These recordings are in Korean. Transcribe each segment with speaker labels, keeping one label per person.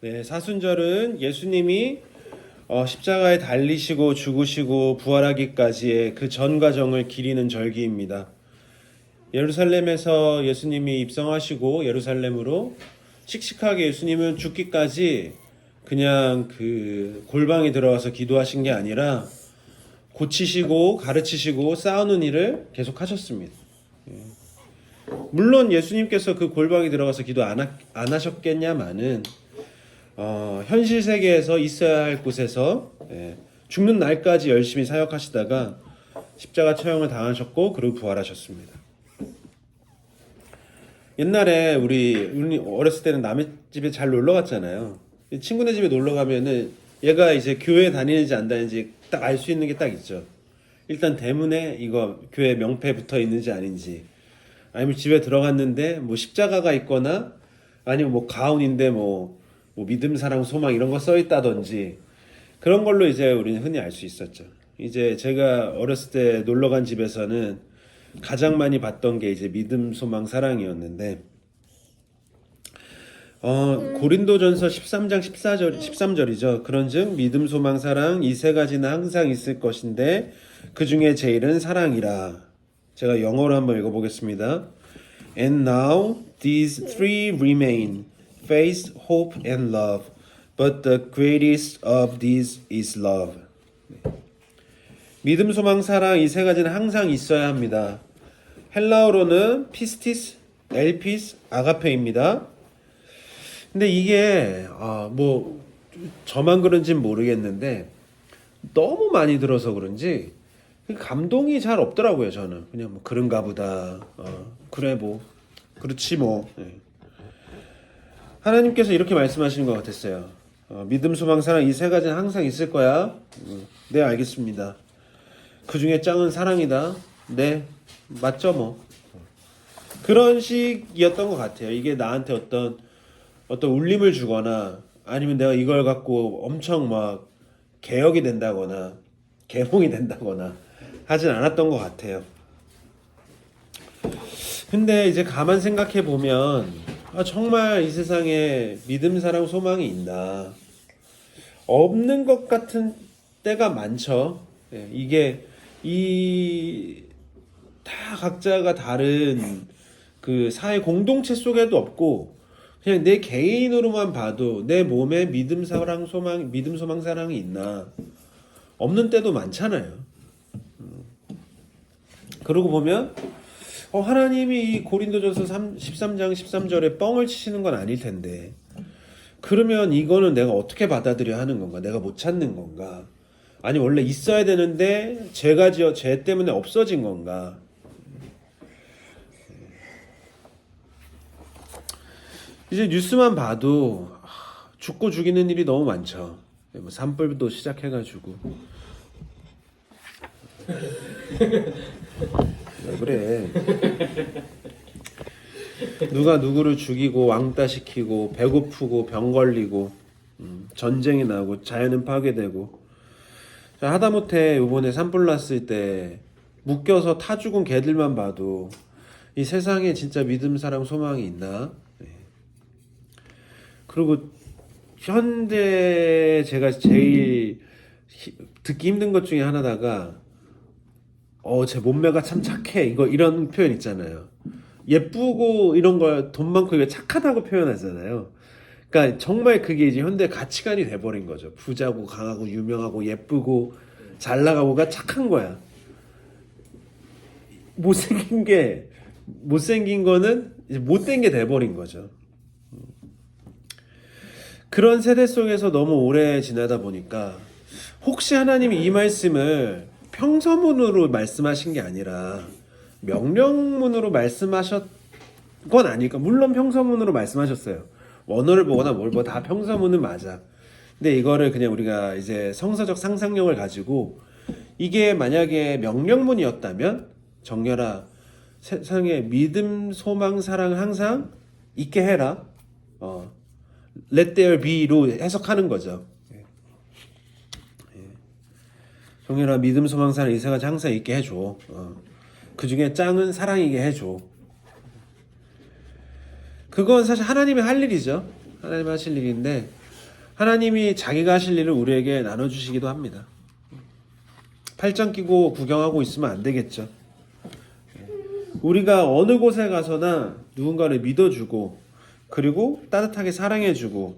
Speaker 1: 네, 사순절은 예수님이 십자가에 달리시고 죽으시고 부활하기까지의 그 전 과정을 기리는 절기입니다. 예루살렘에서 예수님이 입성하시고 예루살렘으로 씩씩하게 예수님은 죽기까지 그냥 그 골방에 들어가서 기도하신 게 아니라 고치시고 가르치시고 싸우는 일을 계속 하셨습니다. 물론 예수님께서 그 골방에 들어가서 기도 안 하셨겠냐마는 현실 세계에서 있어야 할 곳에서 죽는 날까지 열심히 사역하시다가 십자가 처형을 당하셨고 그리고 부활하셨습니다. 옛날에 우리 어렸을 때는 남의 집에 잘 놀러 갔잖아요. 친구네 집에 놀러 가면은 얘가 이제 교회 다니는지 안 다니는지 딱 알 수 있는 게 딱 있죠. 일단 대문에 이거 교회 명패 붙어 있는지 아닌지, 아니면 집에 들어갔는데 뭐 십자가가 있거나 아니면 뭐 가운인데 뭐 믿음, 사랑, 소망 이런 거 써 있다든지 그런 걸로 이제 우리는 흔히 알 수 있었죠. 이제 제가 어렸을 때 놀러 간 집에서는 가장 많이 봤던 게 이제 믿음, 소망, 사랑이었는데 고린도전서 13장 13절이죠. 그런즉 믿음, 소망, 사랑 이 세 가지는 항상 있을 것인데 그 중에 제일은 사랑이라. 제가 영어로 한번 읽어보겠습니다. And now these three remain: faith, hope, and love. But the greatest of these is love. 믿음, 소망, 사랑 이 세 가지는 항상 있어야 합니다. 헬라어로는 피스티스, 엘피스, 아가페입니다. 근데 이게 뭐 저만 그런지는 모르겠는데 너무 많이 들어서 그런지 감동이 잘 없더라고요. 저는 그냥 뭐 그런가 보다. 그래 뭐 그렇지 뭐. 하나님께서 이렇게 말씀하시는 것 같았어요. 믿음, 소망, 사랑 이 세 가지는 항상 있을 거야. 네, 알겠습니다. 그 중에 짱은 사랑이다. 네, 맞죠 뭐. 그런 식이었던 것 같아요. 이게 나한테 어떤 울림을 주거나 아니면 내가 이걸 갖고 엄청 막 개혁이 된다거나 개몽이 된다거나 하진 않았던 것 같아요. 근데 이제 가만 생각해 보면 정말 이 세상에 믿음, 사랑, 소망이 있나? 없는 것 같은 때가 많죠. 이게 다 각자가 다른 그 사회 공동체 속에도 없고 그냥 내 개인으로만 봐도 내 몸에 믿음, 사랑, 소망, 믿음, 소망, 사랑이 있나? 없는 때도 많잖아요. 그러고 보면 하나님이 이 고린도전서 13장 13절에 뻥을 치시는 건 아닐 텐데 그러면 이거는 내가 어떻게 받아들여야 하는 건가? 내가 못 찾는 건가? 아니 원래 있어야 되는데 죄가 지어 죄 때문에 없어진 건가? 이제 뉴스만 봐도 죽고 죽이는 일이 너무 많죠. 뭐 산불도 시작해가지고 왜 그래? 누가 누구를 죽이고 왕따시키고 배고프고 병 걸리고 전쟁이 나고 자연은 파괴되고 하다못해 이번에 산불 났을 때 묶여서 타 죽은 개들만 봐도 이 세상에 진짜 믿음, 사랑, 소망이 있나? 그리고 현대 제가 제일 듣기 힘든 것 중에 하나다가 제 몸매가 참 착해 이런 표현 있잖아요. 예쁘고 이런 걸 돈 많고 이거 착하다고 표현하잖아요. 그러니까 정말 그게 이제 현대 가치관이 돼버린 거죠. 부자고 강하고 유명하고 예쁘고 잘 나가고가 착한 거야. 못생긴 거는 이제 못된 게 돼버린 거죠. 그런 세대 속에서 너무 오래 지나다 보니까 혹시 하나님이 이 말씀을 평서문으로 말씀하신 게 아니라 명령문으로 말씀하셨 건 아닐까? 물론 평서문으로 말씀하셨어요. 원어를 보거나 뭘 보고 다 평서문은 맞아. 근데 이거를 그냥 우리가 이제 성서적 상상력을 가지고 이게 만약에 명령문이었다면 정렬아 세상에 믿음, 소망, 사랑 항상 있게 해라. Let there be로 해석하는 거죠. 정렬아 믿음, 소망, 사랑 이 세 가지 항상 있게 해줘. 그 중에 짱은 사랑이게 해줘. 그건 사실 하나님이 할 일이죠. 하나님 하실 일인데 하나님이 자기가 하실 일을 우리에게 나눠주시기도 합니다. 팔짱 끼고 구경하고 있으면 안 되겠죠. 우리가 어느 곳에 가서나 누군가를 믿어주고 그리고 따뜻하게 사랑해주고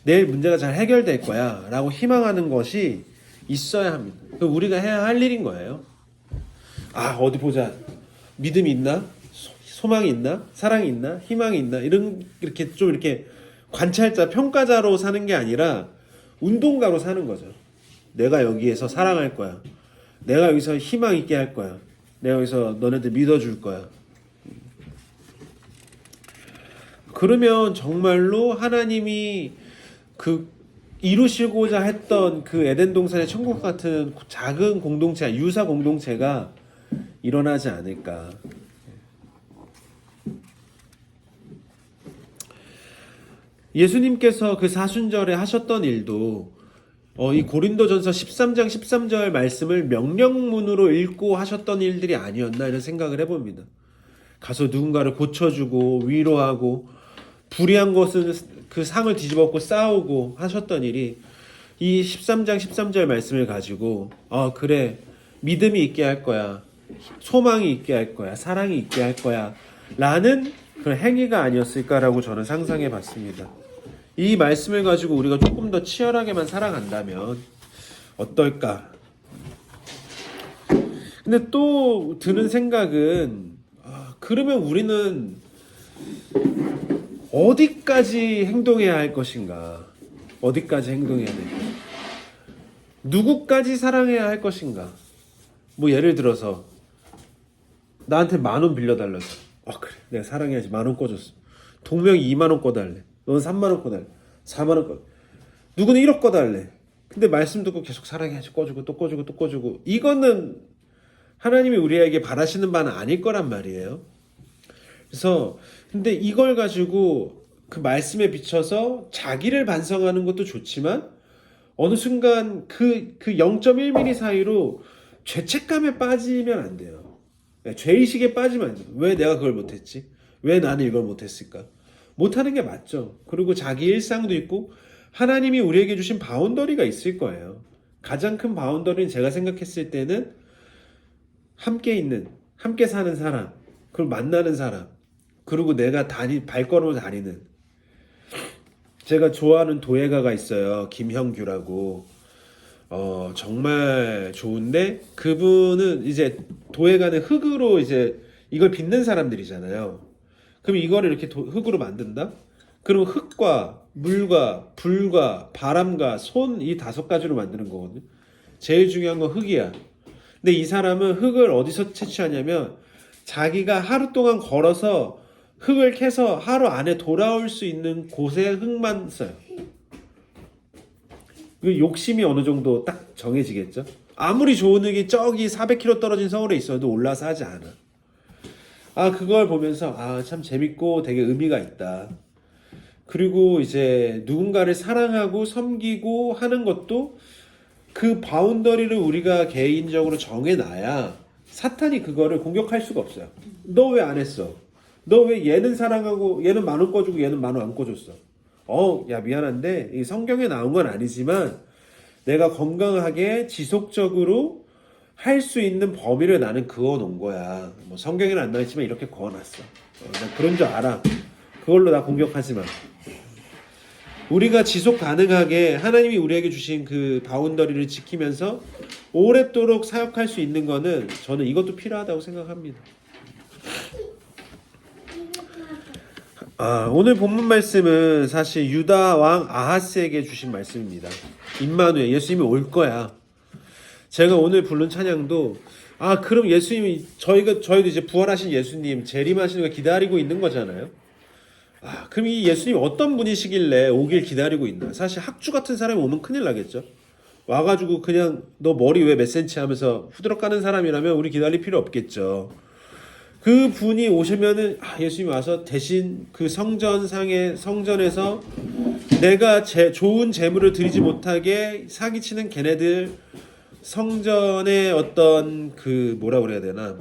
Speaker 1: 내일 문제가 잘 해결될 거야 라고 희망하는 것이 있어야 합니다. 우리가 해야 할 일인 거예요. 아, 어디 보자. 믿음이 있나? 소망이 있나? 사랑이 있나? 희망이 있나? 이렇게 좀 이렇게 관찰자, 평가자로 사는 게 아니라 운동가로 사는 거죠. 내가 여기에서 사랑할 거야. 내가 여기서 희망 있게 할 거야. 내가 여기서 너네들 믿어줄 거야. 그러면 정말로 하나님이 그 이루시고자 했던 그 에덴 동산의 천국 같은 작은 공동체, 유사 공동체가 일어나지 않을까. 예수님께서 그 사순절에 하셨던 일도 이 고린도전서 13장 13절 말씀을 명령문으로 읽고 하셨던 일들이 아니었나 이런 생각을 해봅니다. 가서 누군가를 고쳐주고 위로하고 불의한 것은 그 상을 뒤집어엎고 싸우고 하셨던 일이 이 13장 13절 말씀을 가지고 그래 믿음이 있게 할 거야, 소망이 있게 할 거야, 사랑이 있게 할 거야 라는 그런 행위가 아니었을까라고 저는 상상해 봤습니다. 이 말씀을 가지고 우리가 조금 더 치열하게만 살아간다면 어떨까? 근데 또 드는 생각은 그러면 우리는 어디까지 행동해야 할 것인가? 어디까지 행동해야 될까? 누구까지 사랑해야 할 것인가? 뭐 예를 들어서 나한테 10,000원 빌려달라고. 그래 내가 사랑해야지. 10,000원 꿔줬어. 동명이 20,000원 꿔달래. 너는 30,000원 꿔달래. 40,000원 꿔. 누구는 1억 꿔달래. 근데 말씀 듣고 계속 사랑해야지. 꿔주고 또 꿔주고 또 꿔주고. 이거는 하나님이 우리에게 바라시는 바는 아닐 거란 말이에요. 그래서 근데 이걸 가지고 그 말씀에 비춰서 자기를 반성하는 것도 좋지만 어느 순간 그 0.1mm 사이로 죄책감에 빠지면 안 돼요. 죄의식에 빠지면 안 돼요. 왜 내가 그걸 못했지? 왜 나는 이걸 못했을까? 못하는 게 맞죠. 그리고 자기 일상도 있고 하나님이 우리에게 주신 바운더리가 있을 거예요. 가장 큰 바운더리는 제가 생각했을 때는 함께 있는, 함께 사는 사람, 그리고 만나는 사람, 그리고 내가 발걸음을 다니는. 제가 좋아하는 도예가가 있어요. 김형규라고. 정말 좋은데 그분은 이제 도예가는 흙으로 이제 이걸 빚는 사람들이잖아요. 그럼 이거를 이렇게 흙으로 만든다? 그럼 흙과 물과 불과 바람과 손 이 5가지로 만드는 거거든요. 제일 중요한 건 흙이야. 근데 이 사람은 흙을 어디서 채취하냐면 자기가 하루 동안 걸어서 흙을 캐서 하루 안에 돌아올 수 있는 곳에 흙만 써요. 그 욕심이 어느 정도 딱 정해지겠죠. 아무리 좋은 흙이 저기 400km 떨어진 서울에 있어도 올라서 하지 않아. 그걸 보면서 참 재밌고 되게 의미가 있다. 그리고 이제 누군가를 사랑하고 섬기고 하는 것도 그 바운더리를 우리가 개인적으로 정해놔야 사탄이 그거를 공격할 수가 없어요. 너 왜 안 했어? 너 왜 얘는 사랑하고 얘는 10,000원 꿔주고 얘는 10,000원 안 꿔줬어? 야 미안한데 이 성경에 나온 건 아니지만 내가 건강하게 지속적으로 할 수 있는 범위를 나는 그어놓은 거야. 뭐 성경에는 안 나와있지만 이렇게 그어놨어. 난 그런 줄 알아. 그걸로 나 공격하지 마. 우리가 지속 가능하게 하나님이 우리에게 주신 그 바운더리를 지키면서 오랫도록 사역할 수 있는 거는 저는 이것도 필요하다고 생각합니다. 오늘 본문 말씀은 사실 유다 왕 아하스에게 주신 말씀입니다. 임마누엘, 예수님이 올 거야. 제가 오늘 부른 찬양도 그럼 예수님이 저희도 이제 부활하신 예수님 재림하시는 거 기다리고 있는 거잖아요. 그럼 이 예수님 어떤 분이시길래 오길 기다리고 있나? 사실 학주 같은 사람이 오면 큰일 나겠죠. 와가지고 그냥 너 머리 왜 몇 센치 하면서 후드럭 가는 사람이라면 우리 기다릴 필요 없겠죠. 그 분이 오시면은 예수님이 와서 대신 그 성전에서 내가 좋은 재물을 드리지 못하게 사기치는 걔네들 성전의 어떤 그 뭐라 그래야 되나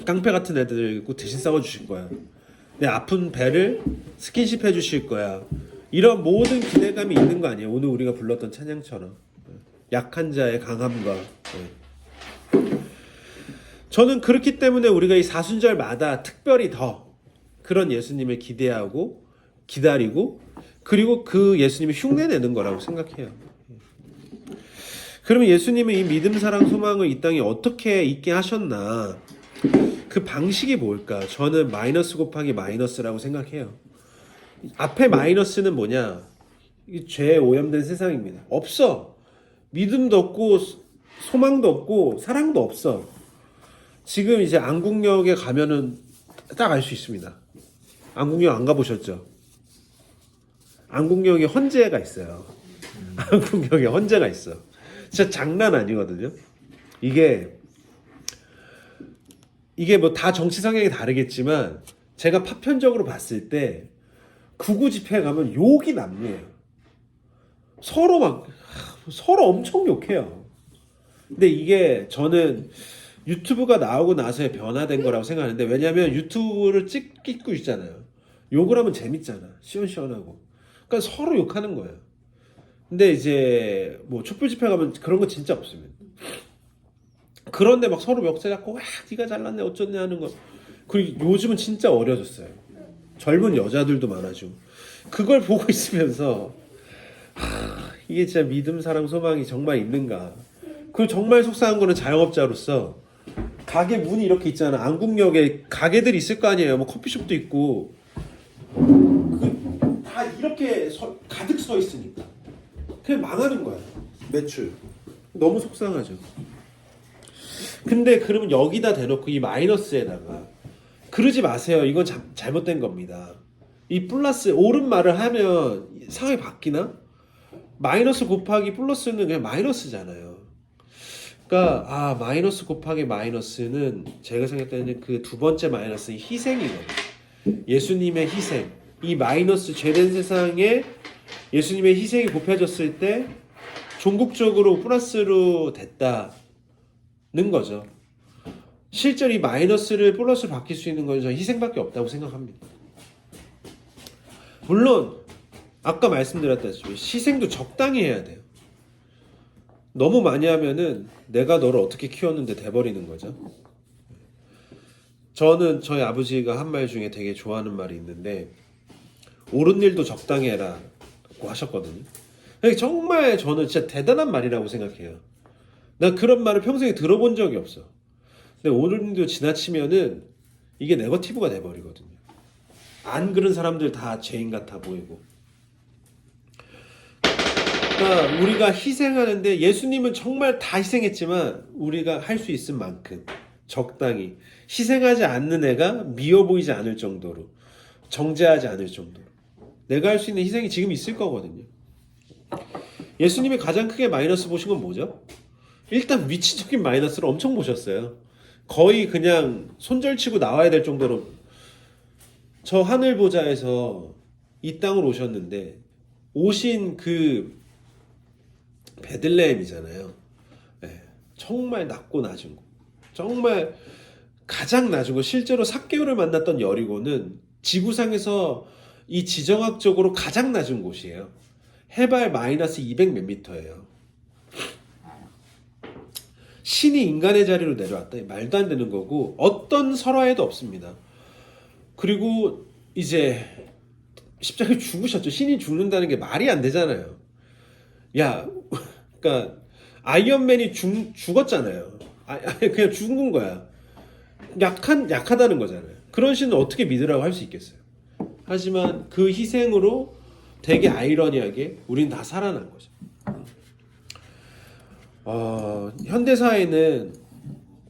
Speaker 1: 깡패 같은 애들 대신 싸워주실 거야. 내 아픈 배를 스킨십 해주실 거야. 이런 모든 기대감이 있는 거 아니에요? 오늘 우리가 불렀던 찬양처럼 약한 자의 강함과 저는 그렇기 때문에 우리가 이 사순절마다 특별히 더 그런 예수님을 기대하고 기다리고 그리고 그 예수님이 흉내내는 거라고 생각해요. 그러면 예수님은 이 믿음, 사랑, 소망을 이 땅에 어떻게 있게 하셨나? 그 방식이 뭘까? 저는 마이너스 곱하기 마이너스라고 생각해요. 앞에 마이너스는 뭐냐? 죄에 오염된 세상입니다. 없어. 믿음도 없고 소망도 없고 사랑도 없어. 지금 이제 안국역에 가면은 딱 알 수 있습니다. 안국역 안 가보셨죠? 안국역에 헌재가 있어요. 안국역에 헌재가 있어. 진짜 장난 아니거든요. 이게 뭐 다 정치 성향이 다르겠지만 제가 파편적으로 봤을 때 구구 집회에 가면 욕이 남녀예요. 서로 엄청 욕해요. 근데 이게 저는 유튜브가 나오고 나서의 변화된 거라고 생각하는데 왜냐면 유튜브를 찍고 있잖아요. 욕을 하면 재밌잖아. 시원시원하고. 그러니까 서로 욕하는 거예요. 근데 이제 뭐 촛불 집회 가면 그런 거 진짜 없습니다. 그런데 막 서로 멱살 잡고 와 네가 잘났네 어쩌네 하는 거. 그리고 요즘은 진짜 어려졌어요. 젊은 여자들도 많아지고 그걸 보고 있으면서 이게 진짜 믿음, 사랑, 소망이 정말 있는가. 그리고 정말 속상한 거는 자영업자로서 가게 문이 이렇게 있잖아. 안국역에 가게들이 있을 거 아니에요. 뭐 커피숍도 있고 다 이렇게 가득 서 있으니까 그냥 망하는 거야. 매출 너무 속상하죠. 근데 그러면 여기다 대놓고 이 마이너스에다가 그러지 마세요. 이건 잘못된 겁니다. 이 플러스 옳은 말을 하면 상황이 바뀌나? 마이너스 곱하기 플러스는 그냥 마이너스잖아요. 그러니까 마이너스 곱하기 마이너스는 제가 생각할 때는 그 두 번째 마이너스는 희생이거든요. 예수님의 희생. 이 마이너스 죄된 세상에 예수님의 희생이 곱해졌을 때 종국적으로 플러스로 됐다는 거죠. 실제로 이 마이너스를 플러스로 바뀔 수 있는 건 저는 희생밖에 없다고 생각합니다. 물론 아까 말씀드렸다시피 희생도 적당히 해야 돼요. 너무 많이 하면은 내가 너를 어떻게 키웠는데 돼버리는 거죠. 저는 저희 아버지가 한 말 중에 되게 좋아하는 말이 있는데 옳은 일도 적당히 해라고 하셨거든요. 정말 저는 진짜 대단한 말이라고 생각해요. 난 그런 말을 평생에 들어본 적이 없어. 근데 옳은 일도 지나치면은 이게 네거티브가 돼버리거든요. 안 그런 사람들 다 죄인 같아 보이고. 그러니까 우리가 희생하는데 예수님은 정말 다 희생했지만 우리가 할 수 있을 만큼 적당히 희생하지 않는 애가 미워 보이지 않을 정도로 정죄하지 않을 정도로 내가 할 수 있는 희생이 지금 있을 거거든요. 예수님이 가장 크게 마이너스 보신 건 뭐죠? 일단 위치적인 마이너스를 엄청 보셨어요. 거의 그냥 손절치고 나와야 될 정도로 저 하늘 보좌에서 이 땅으로 오셨는데 오신 그 베들레헴이잖아요. 네, 정말 낮고 낮은 곳. 정말 가장 낮은 곳. 실제로 삭개오를 만났던 여리고는 지구상에서 이 지정학적으로 가장 낮은 곳이에요. 해발 마이너스 200 몇 미터예요. 신이 인간의 자리로 내려왔다. 말도 안 되는 거고 어떤 설화에도 없습니다. 그리고 이제 십자가에 죽으셨죠. 신이 죽는다는 게 말이 안 되잖아요. 그러니까 아이언맨이 죽었잖아요. 그냥 죽은 거야. 약하다는 거잖아요. 그런 신은 어떻게 믿으라고 할 수 있겠어요. 하지만 그 희생으로 되게 아이러니하게 우리는 다 살아난 거죠. 현대사회는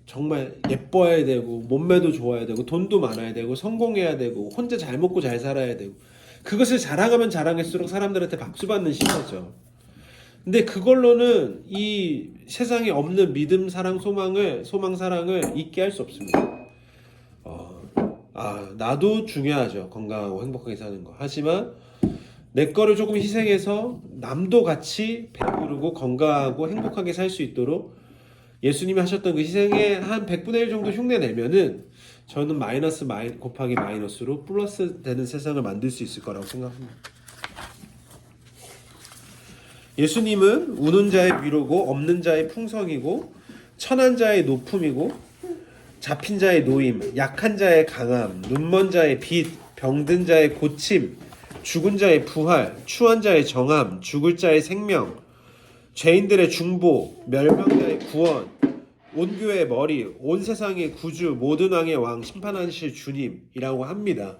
Speaker 1: 정말 예뻐야 되고 몸매도 좋아야 되고 돈도 많아야 되고 성공해야 되고 혼자 잘 먹고 잘 살아야 되고 그것을 자랑하면 자랑할수록 사람들한테 박수 받는 시대죠. 근데 그걸로는 이 세상에 없는 믿음, 사랑, 소망, 사랑을 잊게 할 수 없습니다. 나도 중요하죠. 건강하고 행복하게 사는 거. 하지만 내 거를 조금 희생해서 남도 같이 배부르고 건강하고 행복하게 살 수 있도록 예수님이 하셨던 그 희생의 한 100분의 1 정도 흉내 내면은 저는 마이너스 곱하기 마이너스로 플러스 되는 세상을 만들 수 있을 거라고 생각합니다. 예수님은 우는 자의 위로고 없는 자의 풍성이고 천한 자의 높음이고 잡힌 자의 노임, 약한 자의 강함, 눈먼 자의 빛, 병든 자의 고침, 죽은 자의 부활, 추한 자의 정함, 죽을 자의 생명, 죄인들의 중보, 멸망자의 구원, 온 교회의 머리, 온 세상의 구주, 모든 왕의 왕, 심판하실 주님이라고 합니다.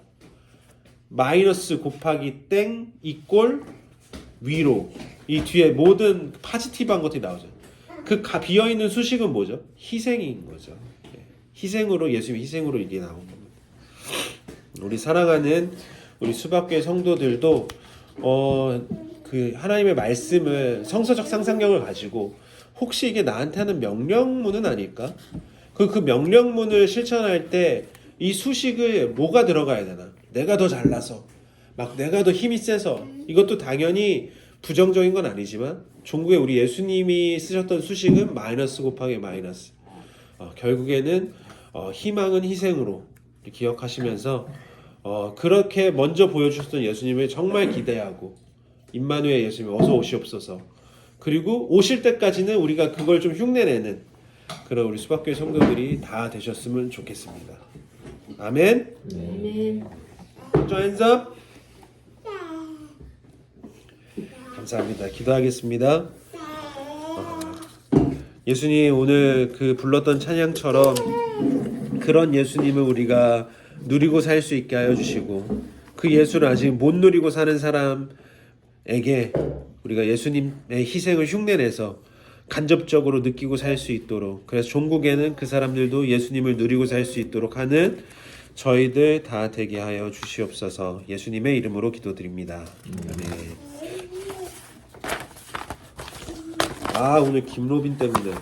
Speaker 1: 마이너스 곱하기 땡 이꼴 위로, 이 뒤에 모든 파지티브한 것들이 나오죠. 그 비어있는 수식은 뭐죠? 희생인 거죠. 희생으로, 예수님의 희생으로 이게 나온 겁니다. 우리 사랑하는 우리 수박교회 성도들도 그 하나님의 말씀을 성서적 상상력을 가지고 혹시 이게 나한테 하는 명령문은 아닐까? 그 명령문을 실천할 때 이 수식을 뭐가 들어가야 되나? 내가 더 잘나서, 막 내가 더 힘이 세서, 이것도 당연히 부정적인 건 아니지만 종국에 우리 예수님이 쓰셨던 수식은 마이너스 곱하기 마이너스. 결국에는 희망은 희생으로 기억하시면서 그렇게 먼저 보여주셨던 예수님을 정말 기대하고 임마누엘 예수님 어서 오시옵소서. 그리고 오실 때까지는 우리가 그걸 좀 흉내내는 그런 우리 수박교회 성도들이 다 되셨으면 좋겠습니다. 아멘.
Speaker 2: 아멘.
Speaker 1: hands up. 감사합니다. 기도하겠습니다. 예수님 오늘 그 불렀던 찬양처럼 그런 예수님을 우리가 누리고 살 수 있게 하여 주시고 그 예수를 아직 못 누리고 사는 사람에게 우리가 예수님의 희생을 흉내내서 간접적으로 느끼고 살 수 있도록, 그래서 종국에는 그 사람들도 예수님을 누리고 살 수 있도록 하는 저희들 다 되게 하여 주시옵소서. 예수님의 이름으로 기도드립니다. 아멘. 오늘 김로빈 때문에